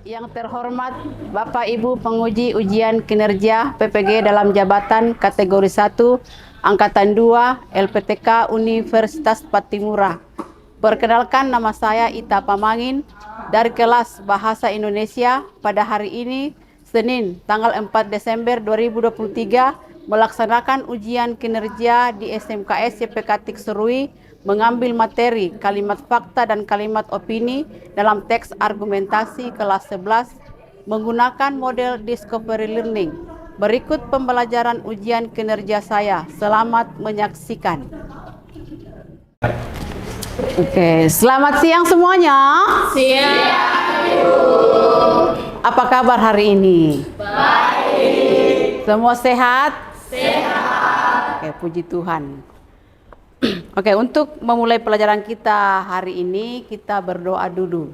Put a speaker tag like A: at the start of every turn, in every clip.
A: Yang terhormat Bapak Ibu penguji ujian kinerja PPG dalam jabatan kategori 1 Angkatan 2 LPTK Universitas Patimura. Perkenalkan, nama saya Ita Pamangin dari kelas Bahasa Indonesia. Pada hari ini Senin tanggal 4 Desember 2023 melaksanakan ujian kinerja di SMKS CPK Tikserui, mengambil materi kalimat fakta dan kalimat opini dalam teks argumentasi kelas 11 menggunakan model discovery learning. Berikut pembelajaran ujian kinerja saya. Selamat menyaksikan. Oke, selamat siang semuanya.
B: Siang.
A: Apa kabar hari ini?
B: Baik.
A: Semua sehat?
B: Sehat.
A: Oke, puji Tuhan. Oke, untuk memulai pelajaran kita hari ini, kita berdoa dulu.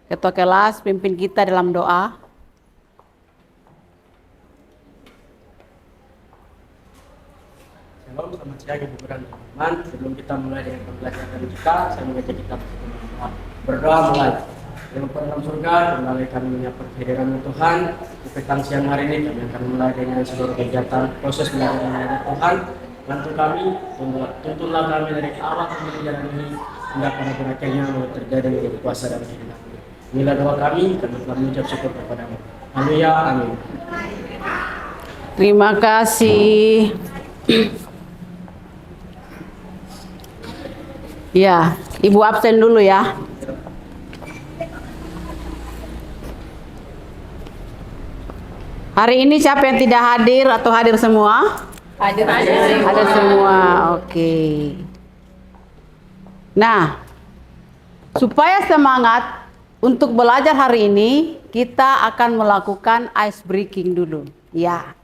A: Ketua kelas, pimpin kita dalam doa.
C: Shalom, selamat siang Ibu dan teman-teman. Sebelum kita mulai dengan pembelajaran kita, saya mengajak kita berdoa mulai. Yang dalam surga, kembali kami menyapa kehadiran Tuhan. Di petang siang hari ini kami akan mulai dengan seluruh kegiatan proses belajar Tuhan. Bantu kami, tuntunlah kami dari awal pembelajaran ini hingga pada akhirnya mau terjadi dengan kuasa dan kehendak. Inilah doa kami, kami telah mengucap syukur kepadamu. Haleluya, amin.
A: Terima kasih. Ya, Ibu absen dulu ya. Hari ini siapa yang tidak hadir atau hadir semua?
B: Hadir
A: Semua. Oke. Nah, supaya semangat untuk belajar hari ini, kita akan melakukan ice breaking dulu. Ya.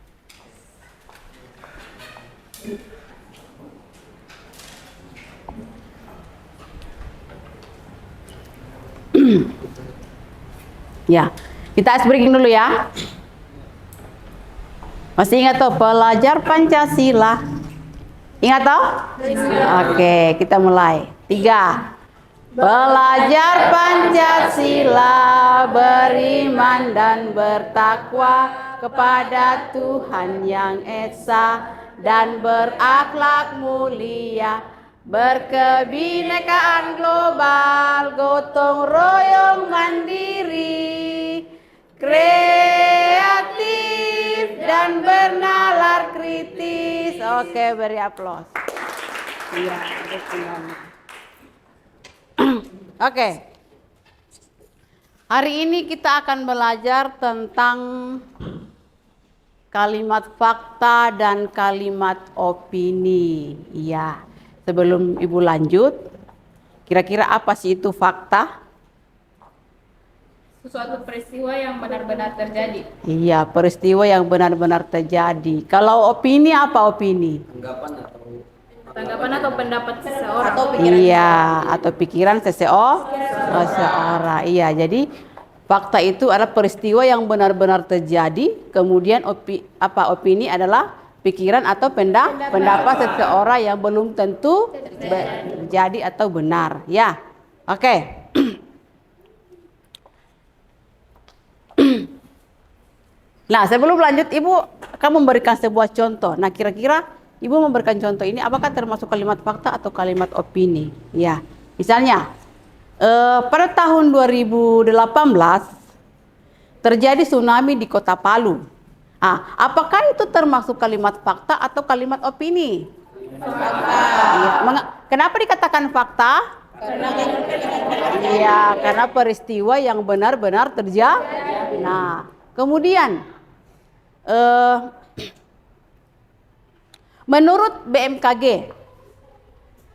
A: Ya, kita ice breaking dulu ya. Masih ingat toh pelajar Pancasila? Ingat toh? Oke, kita mulai. 3. Belajar Pancasila, beriman dan bertakwa kepada Tuhan yang Esa dan berakhlak mulia, berkebinekaan global, gotong royong mandiri, kreatif dan bernalar kritis. Oke, beri aplaus. Iya, oke. Hari ini kita akan belajar tentang kalimat fakta dan kalimat opini. Iya. Sebelum Ibu lanjut, kira-kira apa sih itu fakta?
B: Suatu peristiwa yang benar-benar terjadi.
A: Iya, peristiwa yang benar-benar terjadi. Kalau opini apa opini?
B: Tanggapan atau pendapat seseorang.
A: Iya, atau pikiran seseorang. Iya, jadi fakta itu adalah peristiwa yang benar-benar terjadi. Kemudian opini adalah pikiran atau pendapat seseorang yang belum tentu terjadi atau benar. Ya, oke. Nah, sebelum lanjut, Ibu akan memberikan sebuah contoh. Nah, kira-kira Ibu memberikan contoh ini apakah termasuk kalimat fakta atau kalimat opini? Ya, misalnya pada tahun 2018 terjadi tsunami di Kota Palu. Apakah itu termasuk kalimat fakta atau kalimat opini? Fakta. Kenapa dikatakan fakta? Iya, karena peristiwa yang benar-benar terjadi. Nah, kemudian menurut BMKG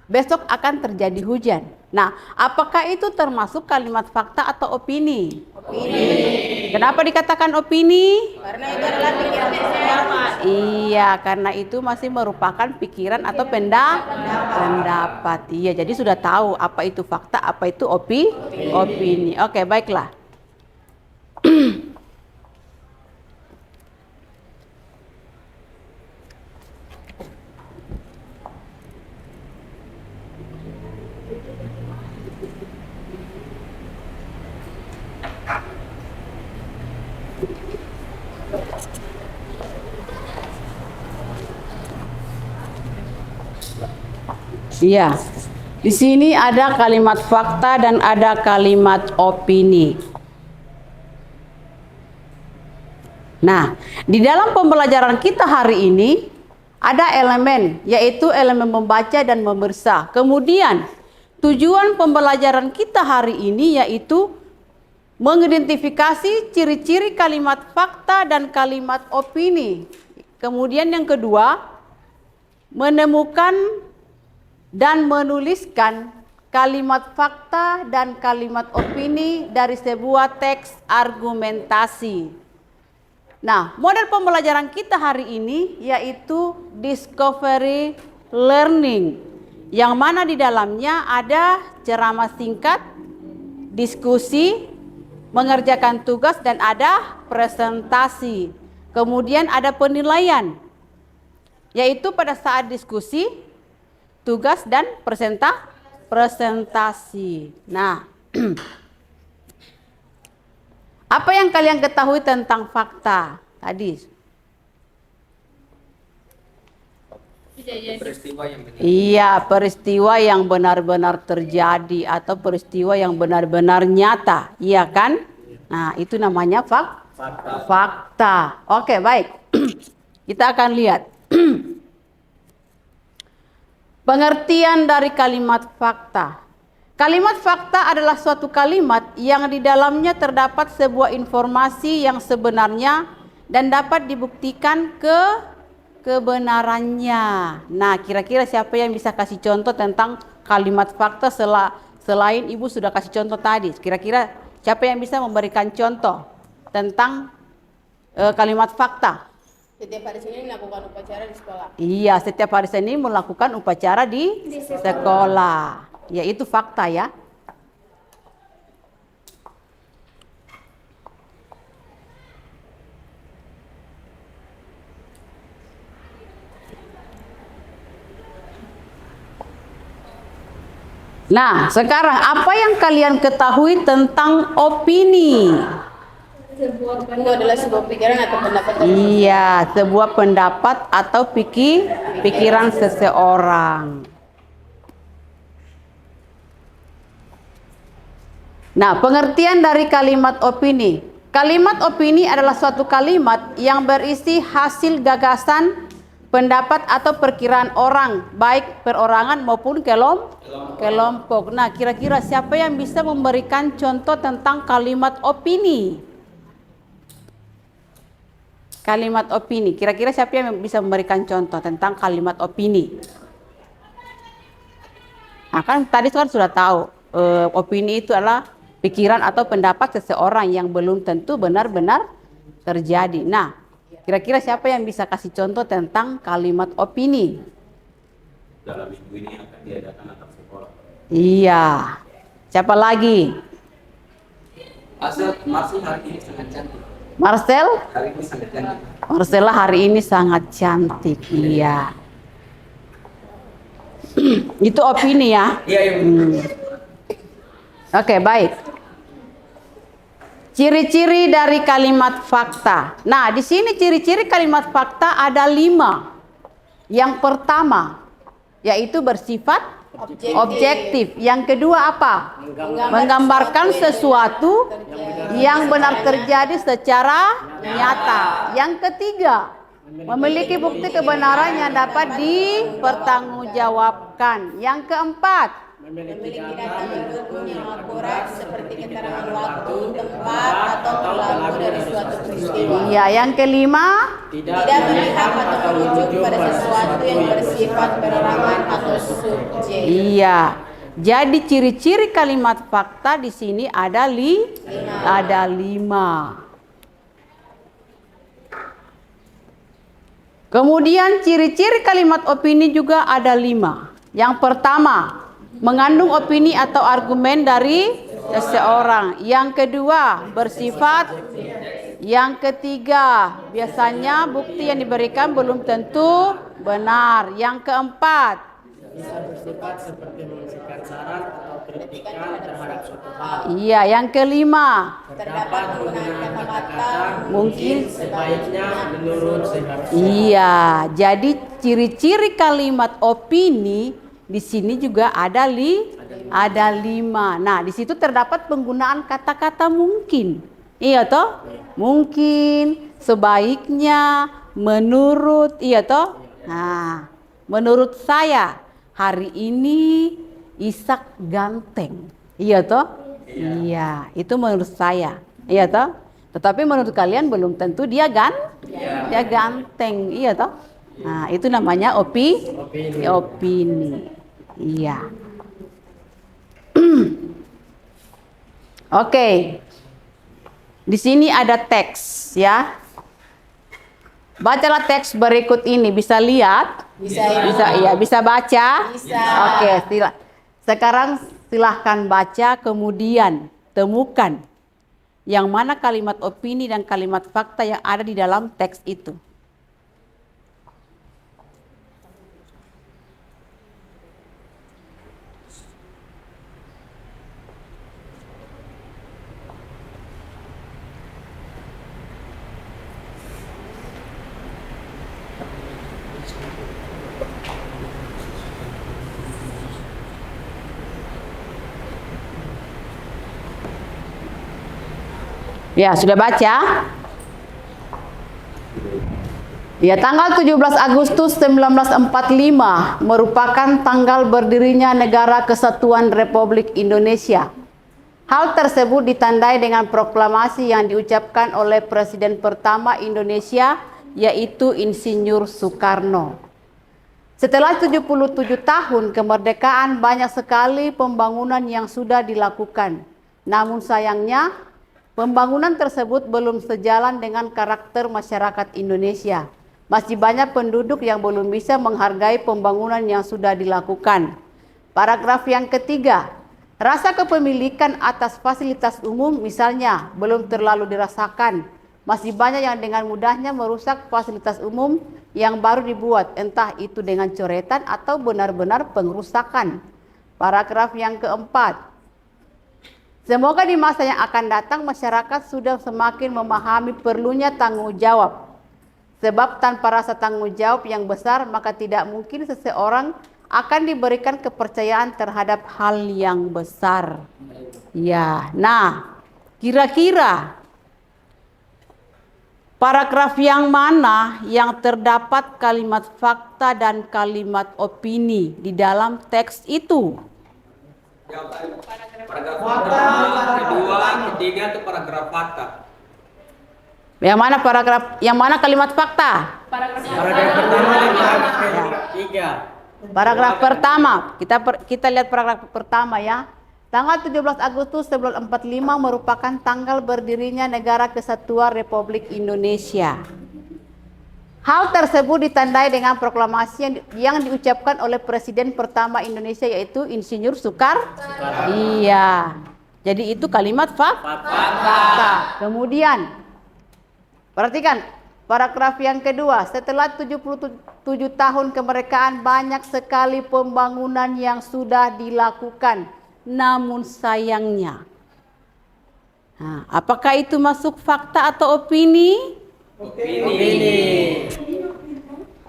A: besok akan terjadi hujan. Nah, apakah itu termasuk kalimat fakta atau opini? Opini. Kenapa dikatakan opini?
B: Karena itu adalah pikiran seseorang.
A: Iya, karena itu masih merupakan pikiran atau pendapat. Iya, jadi sudah tahu apa itu fakta, apa itu opini. Oke, baiklah. Iya. Di sini ada kalimat fakta dan ada kalimat opini. Nah, di dalam pembelajaran kita hari ini ada elemen, yaitu elemen membaca dan memeriksa. Kemudian, tujuan pembelajaran kita hari ini yaitu mengidentifikasi ciri-ciri kalimat fakta dan kalimat opini. Kemudian yang kedua, menemukan dan menuliskan kalimat fakta dan kalimat opini dari sebuah teks argumentasi. Nah, model pembelajaran kita hari ini yaitu discovery learning, yang mana di dalamnya ada ceramah singkat, diskusi, mengerjakan tugas, dan ada presentasi. Kemudian ada penilaian, yaitu pada saat diskusi, tugas, dan presentasi. Nah, apa yang kalian ketahui tentang fakta tadi?
C: Peristiwa yang benar.
A: Iya, peristiwa yang benar-benar terjadi atau peristiwa yang benar-benar nyata, iya kan? Nah, itu namanya fakta. Oke, baik. Kita akan lihat. Pengertian dari kalimat fakta. Kalimat fakta adalah suatu kalimat yang di dalamnya terdapat sebuah informasi yang sebenarnya dan dapat dibuktikan kebenarannya. Nah, kira-kira siapa yang bisa kasih contoh tentang kalimat fakta selain Ibu sudah kasih contoh tadi? Kira-kira siapa yang bisa memberikan contoh tentang kalimat fakta?
B: Setiap hari Senin melakukan upacara di sekolah.
A: Iya, setiap hari Senin melakukan upacara di sekolah. Ya, itu fakta ya. Nah, sekarang apa yang kalian ketahui tentang opini?
B: Itu adalah sebuah pikiran atau pendapat.
A: Iya, sebuah pendapat atau pikiran seseorang. Nah, pengertian dari kalimat opini. Kalimat opini adalah suatu kalimat yang berisi hasil gagasan, pendapat atau perkiraan orang, baik perorangan maupun kelompok. Nah, kira-kira siapa yang bisa memberikan contoh tentang kalimat opini? Kalimat opini. Kira-kira siapa yang bisa memberikan contoh tentang kalimat opini? Nah, kan tadi kan sudah tahu, opini itu adalah pikiran atau pendapat seseorang yang belum tentu benar-benar terjadi. Nah, kira-kira siapa yang bisa kasih contoh tentang kalimat opini?
D: Dalam minggu ini akan diadakan antar sekolah.
A: Iya. Siapa lagi?
C: Marcel hari ini sangat cantik.
A: Marcel?
C: Hari ini sangat cantik.
A: Marcella hari ini sangat cantik. Iya. Itu opini ya.
C: Iya,
A: Oke, baik. Ciri-ciri dari kalimat fakta. Nah, di sini ciri-ciri kalimat fakta ada 5. Yang pertama, yaitu bersifat objektif. Yang kedua apa? Menggambarkan sesuatu yang benar terjadi secara nyata. Yang ketiga, memiliki bukti kebenaran yang dapat dipertanggungjawabkan. Yang keempat,
B: Memiliki data pendukung yang akurat seperti keterangan waktu, tempat, atau pelaku dari suatu peristiwa.
A: iya, yang kelima,
B: Tidak memihak atau merujuk pada sesuatu yang bersifat perorangan atau subjek.
A: iya. Jadi ciri-ciri kalimat fakta di sini ada 5. Kemudian ciri-ciri kalimat opini juga ada 5. Yang pertama, mengandung opini atau argumen dari seseorang. Yang kedua, bersifat. Yang ketiga, biasanya bukti yang diberikan belum tentu benar. Yang keempat,
C: bisa bersifat seperti mengasihkan saran atau kritikan terhadap suatu hal.
A: Iya, yang kelima.
B: Terdapat penggunaan kata-kata
A: Mungkin
C: Sebaiknya menurut seharusnya.
A: iya, jadi ciri-ciri kalimat opini di sini juga ada ada 5. Nah, di situ terdapat penggunaan kata-kata mungkin. Iya toh? Mungkin, sebaiknya, menurut, iya toh? Nah, menurut saya hari ini Ishak ganteng. Iya toh? Iya, itu menurut saya. Iya toh? Tetapi menurut kalian belum tentu dia dia ganteng. Iya toh? Nah, itu namanya opini. Iya. Oke. Di sini ada teks ya. Bacalah teks berikut ini, bisa lihat?
B: Bisa, Ibu.
A: Bisa baca?
B: Bisa.
A: Oke, sekarang silahkan baca, kemudian temukan yang mana kalimat opini dan kalimat fakta yang ada di dalam teks itu. Ya, sudah baca? Ya, tanggal 17 Agustus 1945 merupakan tanggal berdirinya Negara Kesatuan Republik Indonesia. Hal tersebut ditandai dengan proklamasi yang diucapkan oleh Presiden pertama Indonesia, yaitu Insinyur Soekarno. Setelah 77 tahun kemerdekaan, banyak sekali pembangunan yang sudah dilakukan. Namun sayangnya, pembangunan tersebut belum sejalan dengan karakter masyarakat Indonesia. Masih banyak penduduk yang belum bisa menghargai pembangunan yang sudah dilakukan. Paragraf yang ketiga, rasa kepemilikan atas fasilitas umum misalnya belum terlalu dirasakan. Masih banyak yang dengan mudahnya merusak fasilitas umum yang baru dibuat, entah itu dengan coretan atau benar-benar pengrusakan. Paragraf yang keempat, semoga di masa yang akan datang masyarakat sudah semakin memahami perlunya tanggung jawab. Sebab tanpa rasa tanggung jawab yang besar, maka tidak mungkin seseorang akan diberikan kepercayaan terhadap hal yang besar. Ya, nah, kira-kira paragraf yang mana yang terdapat kalimat fakta dan kalimat opini di dalam teks itu?
D: Paragraf pertama, kedua, ketiga itu paragraf fakta.
A: Yang mana kalimat fakta?
C: Paragraf pertama, ketiga.
A: Paragraf pertama, kita lihat paragraf pertama ya. Tanggal 17 Agustus 1945 merupakan tanggal berdirinya Negara Kesatuan Republik Indonesia. Hal tersebut ditandai dengan proklamasi yang diucapkan oleh Presiden pertama Indonesia, yaitu Insinyur Soekarno. Iya. Jadi itu kalimat fakta. Kemudian perhatikan paragraf yang kedua, setelah 77 tahun kemerdekaan banyak sekali pembangunan yang sudah dilakukan. Namun sayangnya, nah, apakah itu masuk fakta atau opini?
C: Opini.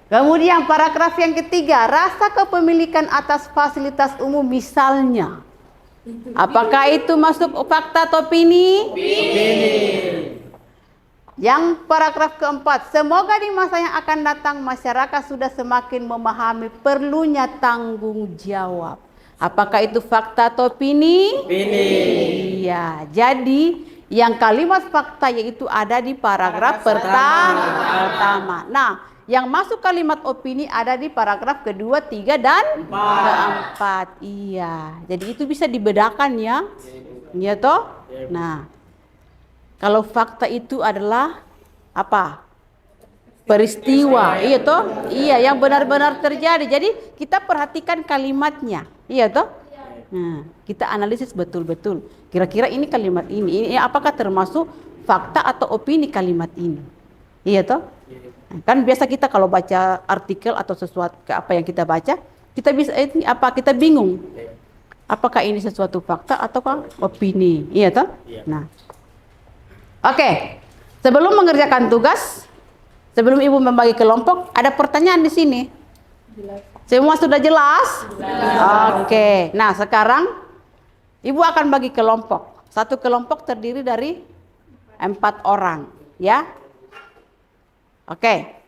A: Kemudian paragraf yang ketiga, rasa kepemilikan atas fasilitas umum misalnya. Apakah itu masuk fakta atau opini?
C: Opini.
A: Yang paragraf keempat, semoga di masa yang akan datang masyarakat sudah semakin memahami perlunya tanggung jawab. Apakah itu fakta atau opini?
C: Opini.
A: Iya, jadi yang kalimat fakta yaitu ada di paragraf pertama. Nah, yang masuk kalimat opini ada di paragraf kedua, tiga, dan keempat. Iya, jadi itu bisa dibedakan ya. Iya toh? Nah, kalau fakta itu adalah apa? Peristiwa, iya toh? Iya, yang benar-benar terjadi. Jadi kita perhatikan kalimatnya, iya toh? Nah, kita analisis betul-betul. Kira-kira ini kalimat ini apakah termasuk fakta atau opini kalimat ini? Iya toh? Kan biasa kita kalau baca artikel atau sesuatu apa yang kita baca, kita bisa kita bingung. Apakah ini sesuatu fakta ataukah opini? Iya toh?
C: Iya.
A: Nah. Oke. Sebelum mengerjakan tugas, sebelum Ibu membagi kelompok, ada pertanyaan di sini. Semua sudah jelas? Oke. Nah, sekarang Ibu akan bagi kelompok. Satu kelompok terdiri dari 4 orang, ya. Oke.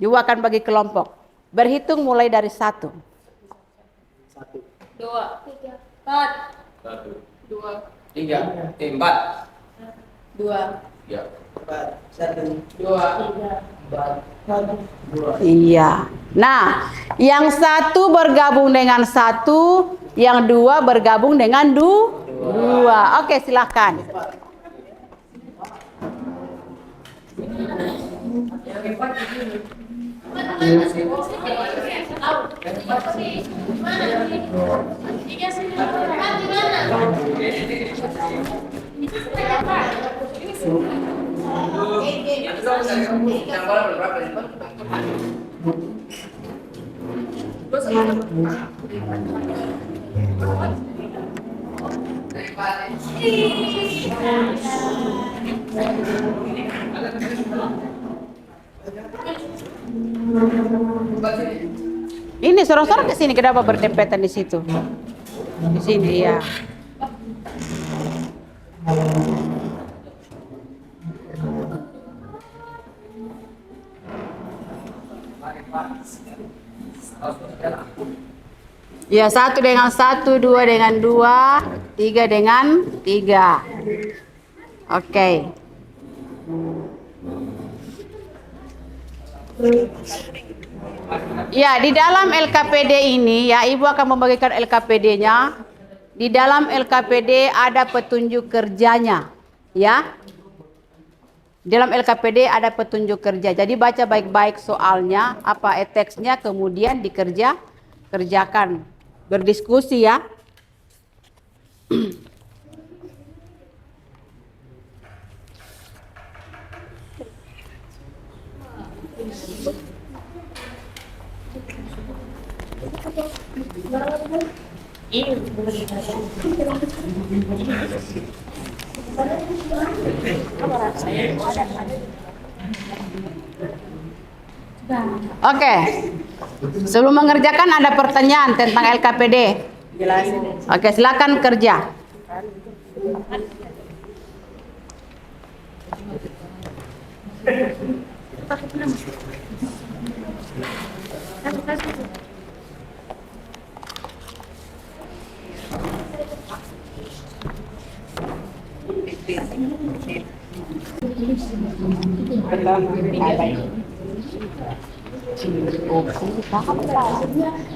A: Ibu akan bagi kelompok. Berhitung mulai dari 1.
B: 2, 3, 4,
D: 1,
B: 2,
E: 3, 4,
B: 2,
D: 3.
E: 2,
A: Iya. Nah, yang 1 bergabung dengan 1, yang 2 bergabung dengan 2. Oke, silakan. Ini sorong-sorong ke sini, kenapa berdempetan di situ? Di sini ya. Ya, 1 dengan 1, 2 dengan 2, 3 dengan 3. Oke. Ya, di dalam LKPD ini ya, Ibu akan membagikan LKPD-nya. Di dalam LKPD ada petunjuk kerjanya, ya. Di dalam LKPD ada petunjuk kerja. Jadi baca baik-baik soalnya, teksnya, kemudian kerjakan. Berdiskusi ya. Oke. Sebelum mengerjakan ada pertanyaan tentang LKPD. Oke, silakan kerja.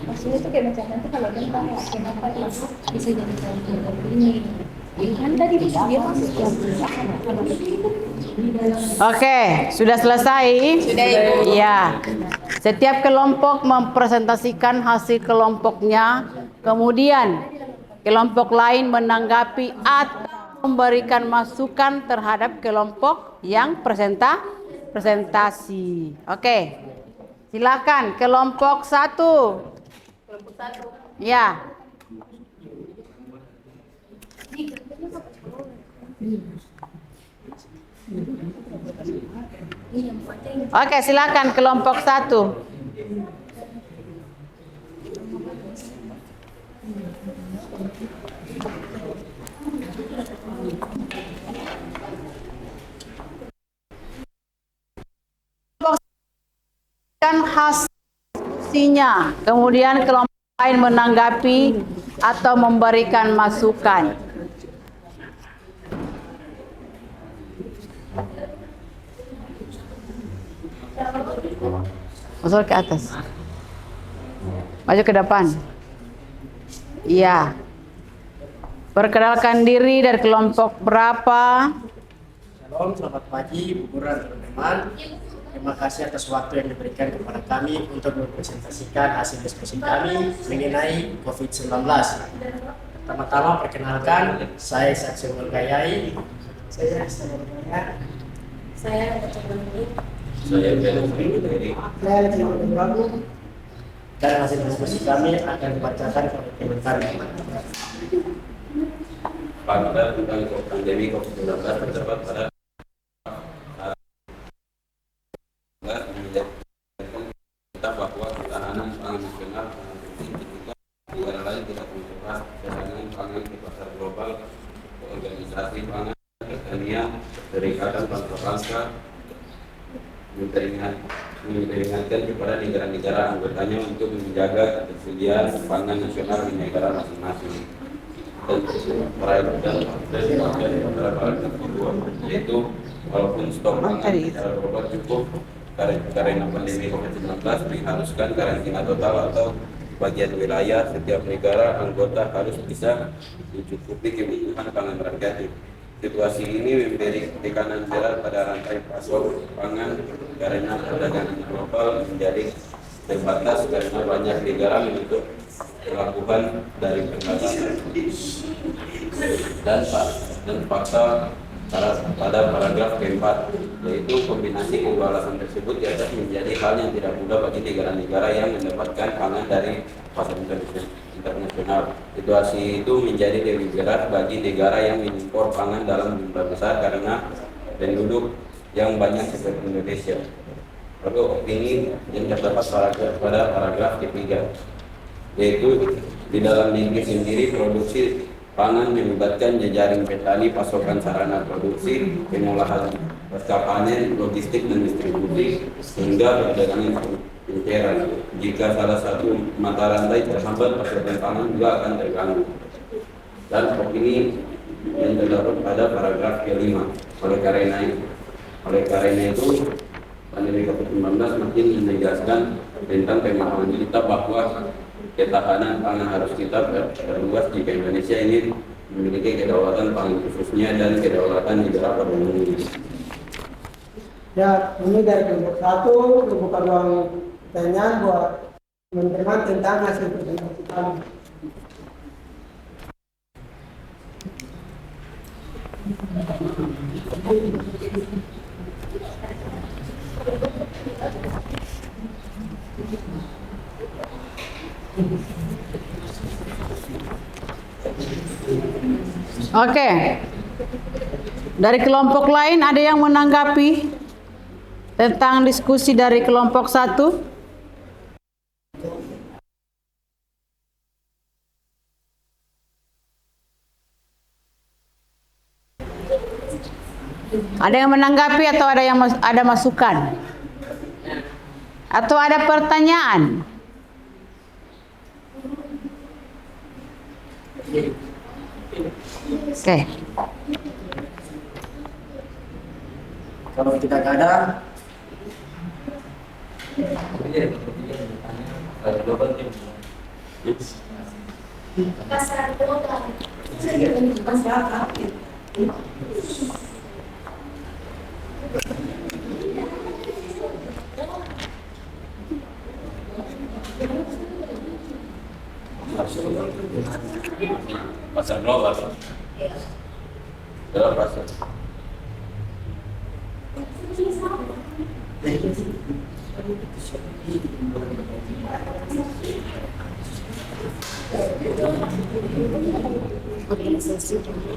B: maksudnya tuh kayak macam nanti kalau tentang kenapa itu bisa jadi ini kan tadi dia masuk
A: Oke, sudah selesai?
B: Sudah, Ibu.
A: Iya. Setiap kelompok mempresentasikan hasil kelompoknya, kemudian kelompok lain menanggapi atau memberikan masukan terhadap kelompok yang presentasi. Oke. Silakan kelompok 1.
B: kelompok 1.
A: Ya. Oke, silakan kelompok 1. Kan hasilnya, kemudian kelompok lain menanggapi atau memberikan masukan. Masuk ke atas. Maju ke depan. Iya. Perkenalkan diri dari kelompok berapa?
C: Shalom, selamat pagi, Bu Guru dan teman-teman. Terima kasih atas waktu yang diberikan kepada kami untuk mempresentasikan hasil diskusi kami mengenai COVID-19. Pertama-tama perkenalkan, saya Saksumul Gayai.
B: Saya
D: Saya Belum dari
C: dan hasil diskusi kami akan dibacakan oleh komentar.
D: Fakta tentang pandemi COVID-19 terdapat pada kita bahwa ketahanan pangan nasional sangat penting ketika negara lain tidak memperluas cadangan pangan di pasar global. Organisasi Pangan Pertanian Perserikatan Bangsa-Bangsa memperingatkan kepada negara-negara anggotanya untuk menjaga ketersediaan pangan nasional di negara masing-masing. Dan paragraf kedua, yaitu walaupun stok pangan secara global cukup karena pandemi COVID-19 mengharuskan karantina total atau bagian wilayah, setiap negara anggota harus bisa mencukupi kebutuhan pangan rakyat. Situasi ini memberi tekanan berat pada rantai pasok pangan karena perdagangan global menjadi terbatas karena banyak negara menutup pelabuhan dari perdagangan. Dan fakta pada paragraf keempat, yaitu kombinasi kedua alasan tersebut di atas menjadi hal yang tidak mudah bagi negara-negara yang mendapatkan pangan dari pasar internasional. Situasi itu menjadi lebih berat bagi negara yang mengimpor pangan dalam jumlah besar karena penduduk yang banyak seperti Indonesia. Lalu opini yang terdapat pada paragraf ketiga, yaitu di dalam negeri sendiri produksi pangan melibatkan jejaring petani, pasokan sarana produksi, pengolahan pasca panen, logistik dan distribusi, hingga perdagangan pencairan. Jika salah satu mata rantai terhambat, pasokan pangan juga akan terganggu. Dan opini yang terdapat pada paragraf kelima. Oleh karena itu, pandemi COVID-19 makin menegaskan tentang pemahaman kita bahwa ketahanan pangan harus kita perluas jika Indonesia ini memiliki kedaulatan pangan khususnya dan kedaulatan negara pada umumnya.
E: Ya, ini dari kelompok 1 membuka ruang pertanyaan buat teman-teman tentang hasil presentasi kami.
A: Oke. Dari kelompok lain ada yang menanggapi tentang diskusi dari kelompok 1? Ada yang menanggapi atau ada yang ada masukan? Atau ada pertanyaan? Oke.
C: Kalau tidak ada,
D: pasar global dalam pasar.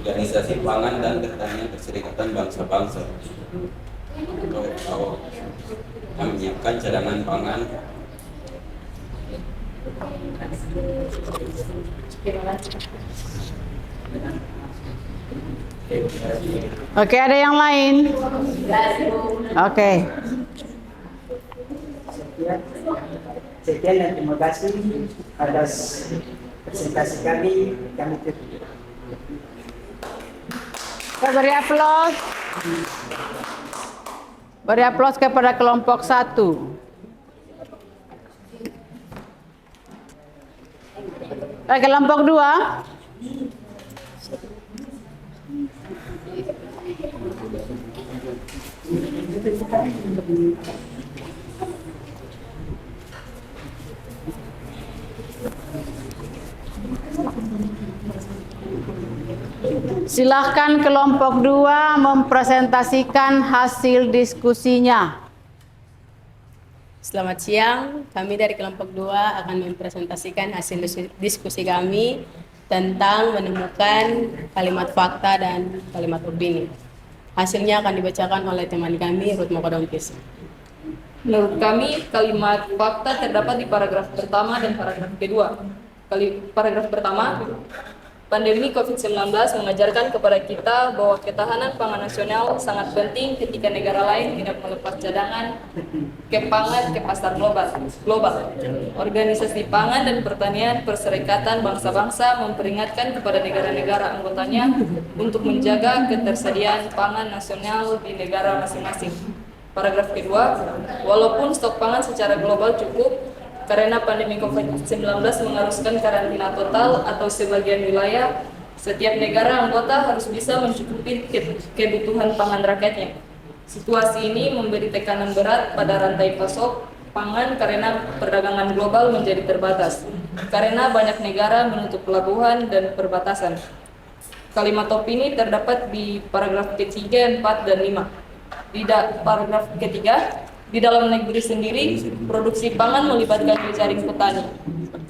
D: Organisasi Pangan dan Pertanian Perserikatan Bangsa-Bangsa atau yang menyiapkan cadangan pangan
A: Oke, ada yang lain? Oke.
E: Sekian dan terima kasih atas presentasi kami tutup.
A: Kita beri aplaus. Beri aplaus kepada kelompok 1. Kelompok 2. Silahkan kelompok 2 mempresentasikan hasil diskusinya.
B: Selamat siang, kami dari kelompok 2 akan mempresentasikan hasil diskusi kami tentang menemukan kalimat fakta dan kalimat opini. Hasilnya akan dibacakan oleh teman kami, Ruth Mokodompis.
F: Menurut kami, kalimat fakta terdapat di paragraf pertama dan paragraf kedua. Paragraf pertama, pandemi COVID-19 mengajarkan kepada kita bahwa ketahanan pangan nasional sangat penting ketika negara lain tidak melepas cadangan pangan ke pasar global. Organisasi Pangan dan Pertanian Perserikatan Bangsa-Bangsa memperingatkan kepada negara-negara anggotanya untuk menjaga ketersediaan pangan nasional di negara masing-masing. Paragraf kedua, walaupun stok pangan secara global cukup, karena pandemi COVID-19 mengharuskan karantina total atau sebagian wilayah, setiap negara anggota harus bisa mencukupi kebutuhan pangan rakyatnya. Situasi ini memberi tekanan berat pada rantai pasok pangan karena perdagangan global menjadi terbatas, karena banyak negara menutup pelabuhan dan perbatasan. Kalimat opini terdapat di paragraf ketiga, 4, dan 5. Di paragraf ketiga, di dalam negeri sendiri, produksi pangan melibatkan jejaring petani,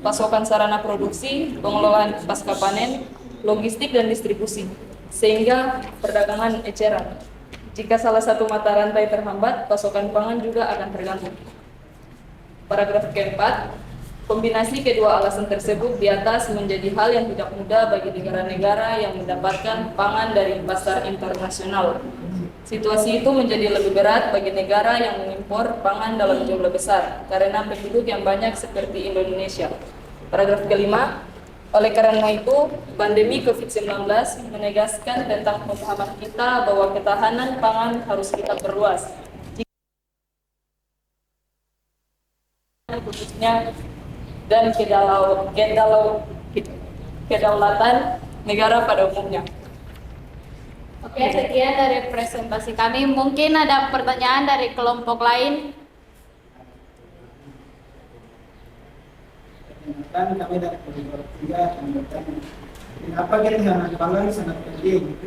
F: pasokan sarana produksi, pengelolaan pasca panen, logistik dan distribusi, sehingga perdagangan eceran. Jika salah satu mata rantai terhambat, pasokan pangan juga akan terganggu. Paragraf keempat, kombinasi kedua alasan tersebut di atas menjadi hal yang tidak mudah bagi negara-negara yang mendapatkan pangan dari pasar internasional. Situasi itu menjadi lebih berat bagi negara yang mengimpor pangan dalam jumlah besar karena penduduk yang banyak seperti Indonesia. Paragraf kelima, oleh karena itu, pandemi COVID-19 menegaskan tentang pemahaman kita bahwa ketahanan pangan harus kita perluas. Khususnya dan kedaulatan negara pada umumnya.
G: Oke, sekian dari presentasi kami. Mungkin ada pertanyaan dari kelompok lain.
E: Dan kami dari kelompok 3 akan bertanya, kenapa ketahanan pangan sangat penting?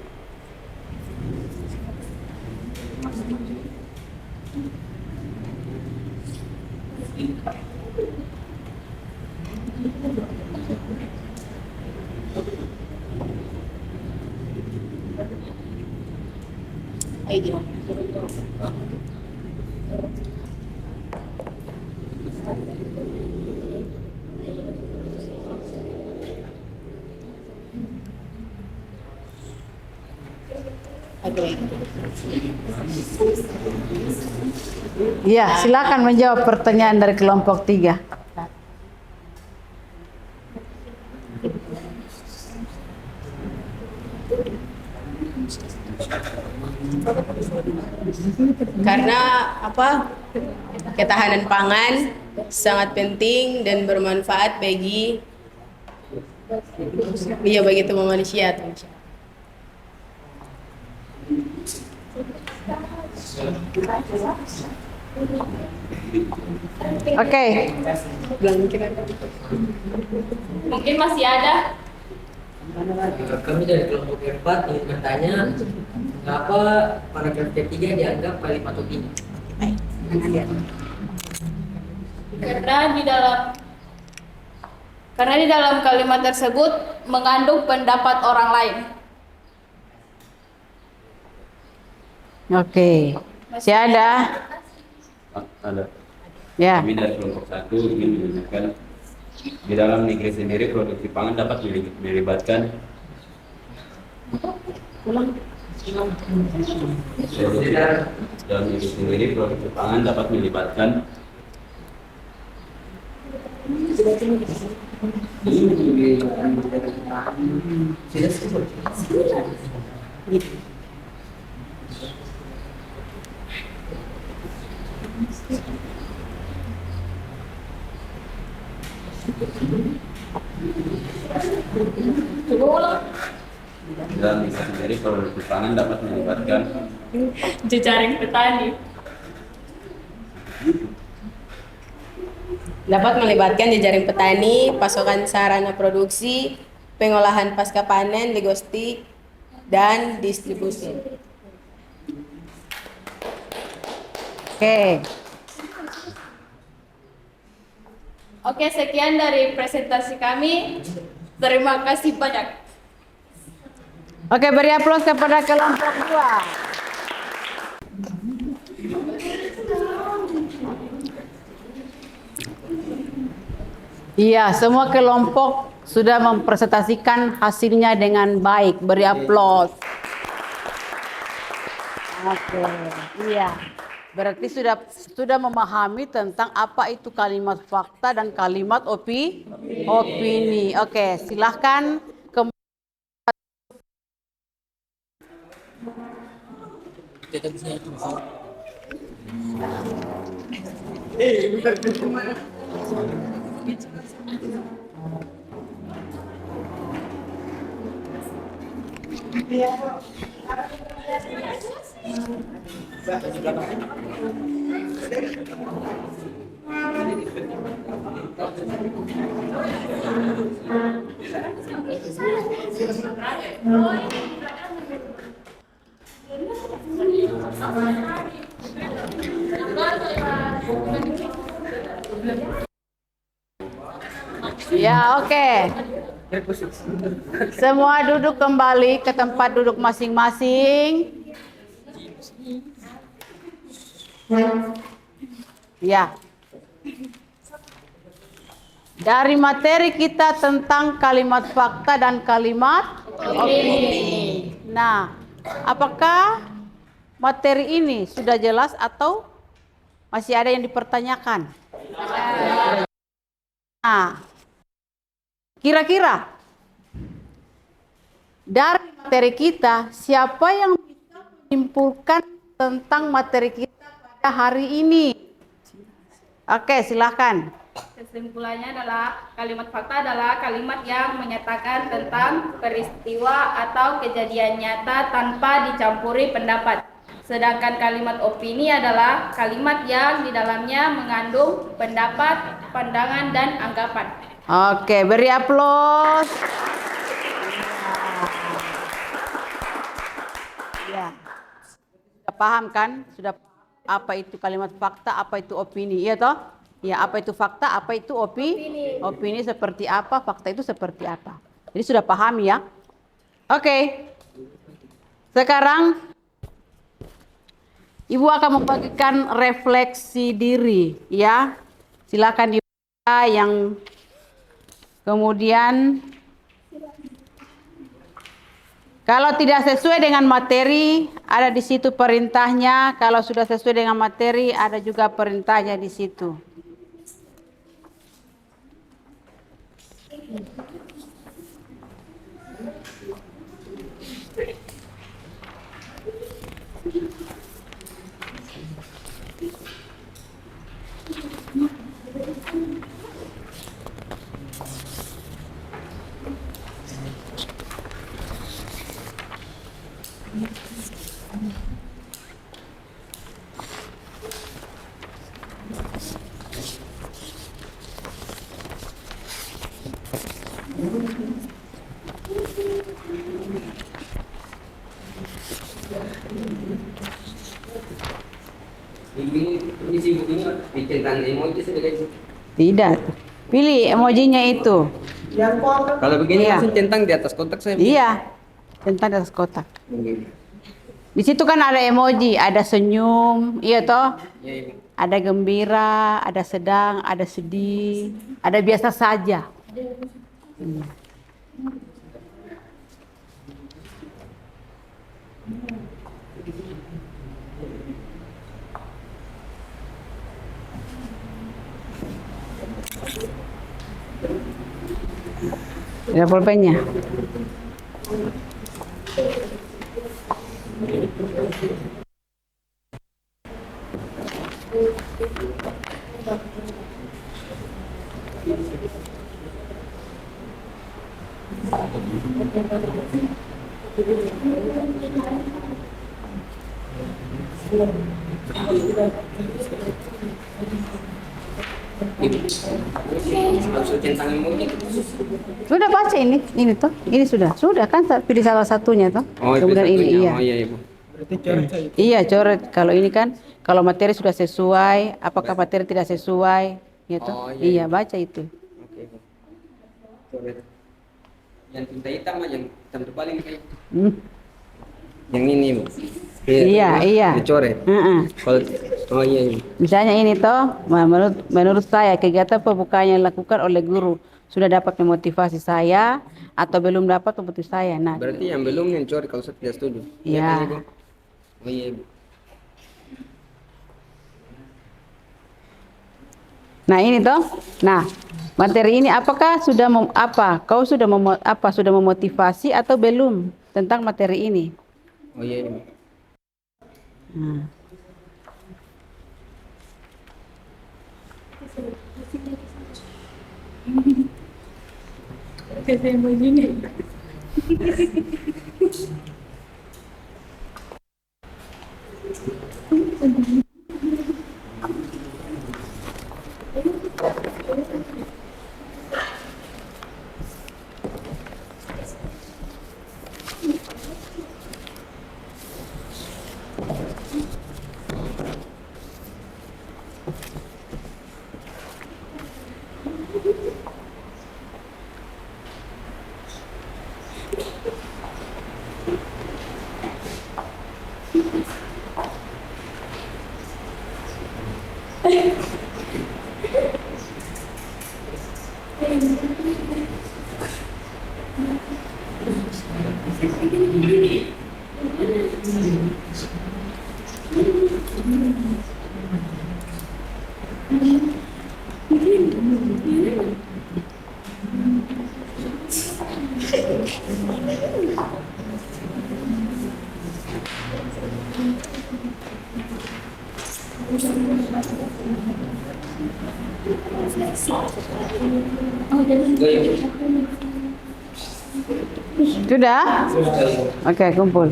A: Ya, silakan menjawab pertanyaan dari kelompok 3.
B: Karena ketahanan pangan sangat penting dan bermanfaat bagi tubuh manusia.
A: Oke.
G: Mungkin masih ada.
C: Kami dari kelompok 4 ingin bertanya, mengapa paragraf ketiga dianggap kalimat opini?
G: Karena di dalam kalimat tersebut mengandung pendapat orang lain.
A: Oke. Masih ada?
D: Ada.
A: Ya.
D: Kami dari kelompok 1 ingin menanyakan, di dalam negeri sendiri produksi pangan dapat melibatkan dalam negeri sendiri produksi pangan dapat melibatkan dalam negeri sendiri produksi pangan dapat melibatkan
G: Jejaring petani.
B: Dapat melibatkan jejaring petani, pasokan sarana produksi, pengolahan pasca panen, logistik, dan distribusi.
A: Oke.
G: Oke, sekian dari presentasi kami. Terima kasih banyak.
A: Oke, beri aplaus kepada kelompok 2. Iya, semua kelompok sudah mempresentasikan hasilnya dengan baik. Beri aplaus. Oke, iya. Berarti sudah memahami tentang apa itu kalimat fakta dan kalimat opini. Oke, silahkan ya, oke. Semua duduk kembali ke tempat duduk masing-masing. Ya. Dari materi kita tentang kalimat fakta dan kalimat opini. Nah, apakah materi ini sudah jelas atau masih ada yang dipertanyakan? Nah, kira-kira dari materi kita, siapa yang bisa menyimpulkan tentang materi kita pada hari ini? Oke, silakan.
G: Kesimpulannya adalah kalimat fakta adalah kalimat yang menyatakan tentang peristiwa atau kejadian nyata tanpa dicampuri pendapat. Sedangkan kalimat opini adalah kalimat yang di dalamnya mengandung pendapat, pandangan, dan anggapan.
A: Oke, beri aplaus. Ya. Sudah paham kan? Sudah apa itu kalimat fakta, apa itu opini, iya toh? Ya, apa itu fakta, apa itu opini? Opini seperti apa, fakta itu seperti apa. Jadi sudah paham ya? Oke. Sekarang Ibu akan membagikan refleksi diri, ya. Silakan dibaca yang kemudian kalau tidak sesuai dengan materi, ada di situ perintahnya. Kalau sudah sesuai dengan materi, ada juga perintahnya di situ.
H: Ini sih bukunya bikin tanda emoji sebagai
A: Tidak. Pilih emojinya itu.
E: Yang kok
H: kalau begini
A: Iya.
H: langsung centang di atas kotak saya.
A: Iya. Centang di atas kotak. Di situ kan ada emoji, ada senyum, iya toh?
H: Iya, Ibu.
A: Ada gembira, ada sedang, ada sedih, ada biasa saja. Ada pulpennya.
H: Langsung centang emoji.
A: Sudah baca ini tuh, ini sudah kan pilih salah satunya tuh.
H: Oh,
A: Kemudian ini iya.
H: Oh iya, Ibu.
A: Iya coret. Kalau ini kan, kalau materi sudah sesuai, apakah materi tidak sesuai, gitu.
H: Oh,
A: Iya, baca itu.
H: Oke. Coret. Yang tinta hitam aja, yang hitam paling kayak.
A: Hmm.
H: Yang ini, Bu.
A: Iya, iya.
H: Dicoret.
A: Heeh.
H: Kalau oh iya, iya.
A: Misalnya ini toh, menurut saya kegiatan pembukaan yang dilakukan oleh guru sudah dapat memotivasi saya atau belum dapat memotivasi saya. Nah,
H: Berarti yang belum yang coret kalau saya tidak setuju.
A: Iya.
H: kan, Ibu? Oh iya, Bu.
A: nah ini toh. Nah, materi ini apakah sudah kau sudah sudah memotivasi atau belum tentang materi ini?
H: Oh iya, Bu.
A: Nah. Sudah? Oke, kumpul.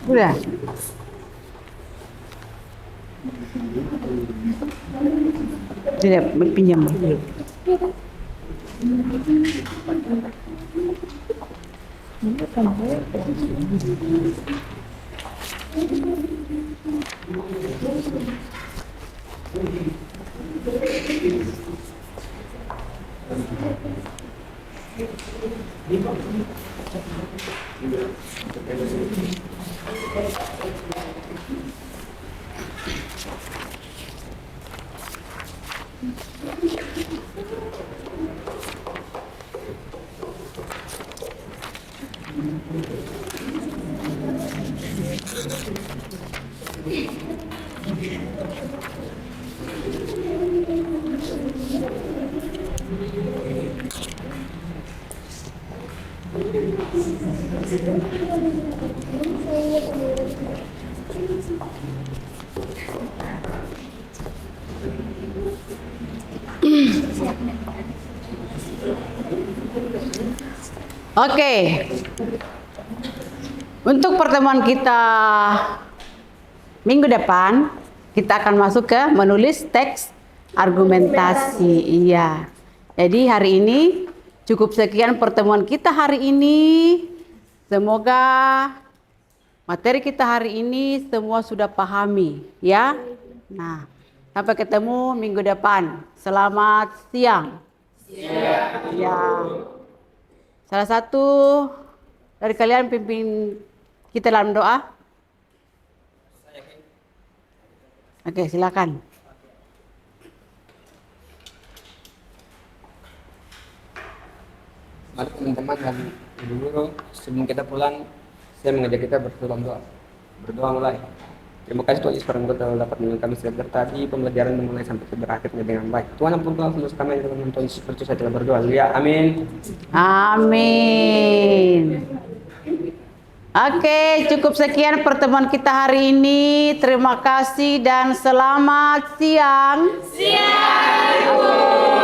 A: Sudah. Tidak pinjam. Oke. Untuk pertemuan kita minggu depan, kita akan masuk ke menulis teks argumentasi. Iya. Jadi hari ini cukup sekian pertemuan kita hari ini. Semoga materi kita hari ini semua sudah pahami, ya. Nah, sampai ketemu minggu depan. Selamat siang. Ya. Salah satu dari kalian pimpin kita dalam doa. Oke, silakan.
H: Mari teman-teman dan ibu guru, sebelum kita pulang, saya mengajak kita berdoa. Berdoa mulai. Terima kasih Tuhan Yesus karena Engkau dapat menolong kami sejak tadi pembelajaran dimulai sampai berakhirnya dengan baik. Tuhan ampunkanlah dosa kami dengan Tuhan Yesus Kristus, saya telah berdoa. Haleluya. Amin.
A: Amin. Oke, cukup sekian pertemuan kita hari ini. Terima kasih dan selamat siang. Siang. Oke.